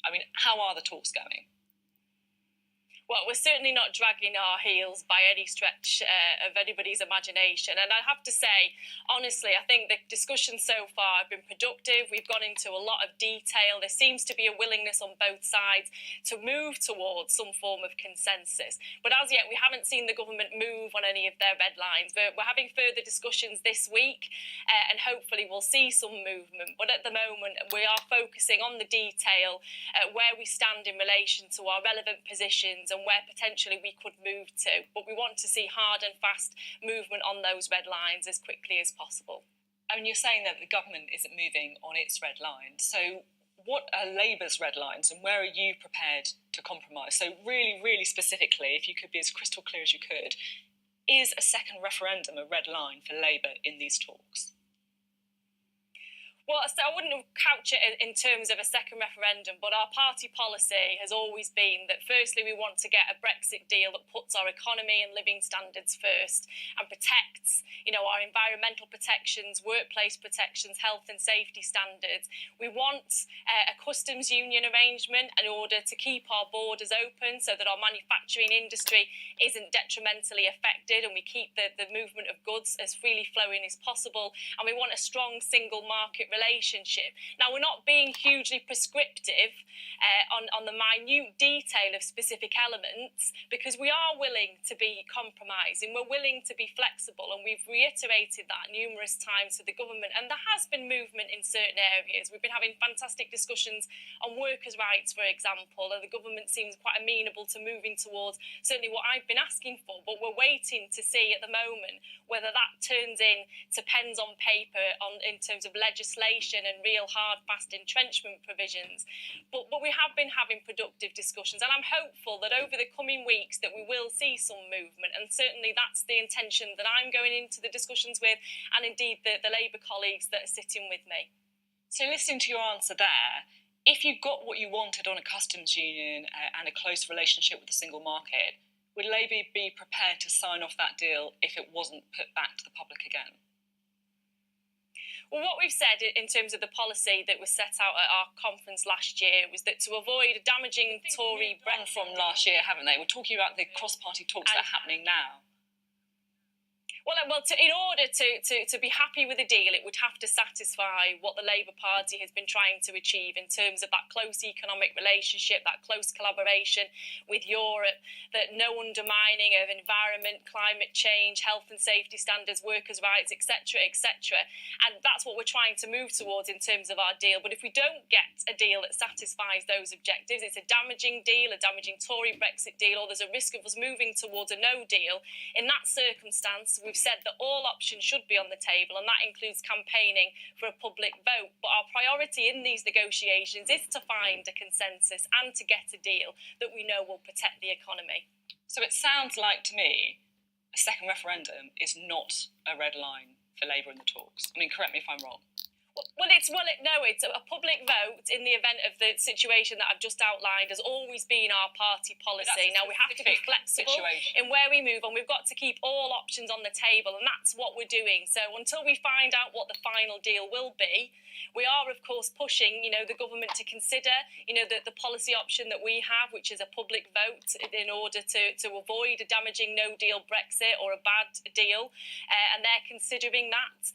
I mean, how are the talks going? Well, we're certainly not dragging our heels by any stretch of anybody's imagination. And I have to say, honestly, I think the discussions so far have been productive. We've gone into a lot of detail. There seems to be a willingness on both sides to move towards some form of consensus. But as yet, we haven't seen the government move on any of their red lines. We're having further discussions this week, and hopefully we'll see some movement. But at the moment, we are focusing on the detail, where we stand in relation to our relevant positions and where potentially we could move to. But we want to see hard and fast movement on those red lines as quickly as possible. I mean, you're saying that the government isn't moving on its red lines. So what are Labour's red lines and where are you prepared to compromise? So really, really specifically, if you could be as crystal clear as you could, is a second referendum a red line for Labour in these talks? Well, so I wouldn't couch it in terms of a second referendum, but our party policy has always been that firstly we want to get a Brexit deal that puts our economy and living standards first and protects, our environmental protections, workplace protections, health and safety standards. We want a customs union arrangement in order to keep our borders open so that our manufacturing industry isn't detrimentally affected and we keep the movement of goods as freely flowing as possible. And we want a strong single market relationship. Now, we're not being hugely prescriptive on the minute detail of specific elements because we are willing to be compromising. We're willing to be flexible, and we've reiterated that numerous times to the government. And there has been movement in certain areas. We've been having fantastic discussions on workers' rights, for example, and the government seems quite amenable to moving towards certainly what I've been asking for. But we're waiting to see at the moment whether that turns into pens on paper in terms of legislation and real hard, fast entrenchment provisions. But we have been having productive discussions, and I'm hopeful that over the coming weeks that we will see some movement, and certainly that's the intention that I'm going into the discussions with, and indeed the Labour colleagues that are sitting with me. So listening to your answer there, if you got what you wanted on a customs union and a close relationship with the single market, would Labour be prepared to sign off that deal if it wasn't put back to the public again? Well, what we've said in terms of the policy that was set out at our conference last year was that to avoid damaging Tory Brexit from last year, haven't they? We're talking about the cross-party talks that are happening now. Well, in order to be happy with a deal, it would have to satisfy what the Labour Party has been trying to achieve in terms of that close economic relationship, that close collaboration with Europe, that no undermining of environment, climate change, health and safety standards, workers' rights, etc., etc. And that's what we're trying to move towards in terms of our deal. But if we don't get a deal that satisfies those objectives, it's a damaging deal, a damaging Tory Brexit deal, or there's a risk of us moving towards a no deal. In that circumstance, we've said that all options should be on the table, and that includes campaigning for a public vote. But our priority in these negotiations is to find a consensus and to get a deal that we know will protect the economy. So it sounds like to me a second referendum is not a red line for Labour in the talks. I mean, correct me if I'm wrong. It's a public vote in the event of the situation that I've just outlined has always been our party policy. Now, we have to be flexible in where we move on. We've got to keep all options on the table, and that's what we're doing. So until we find out what the final deal will be, we are, of course, pushing, the government to consider, the policy option that we have, which is a public vote in order to avoid a damaging no-deal Brexit or a bad deal. And they're considering that.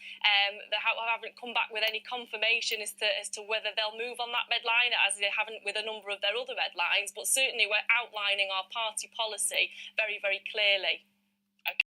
They haven't come back with any confirmation as to whether they'll move on that red line, as they haven't with a number of their other red lines. But certainly we're outlining our party policy very, very clearly.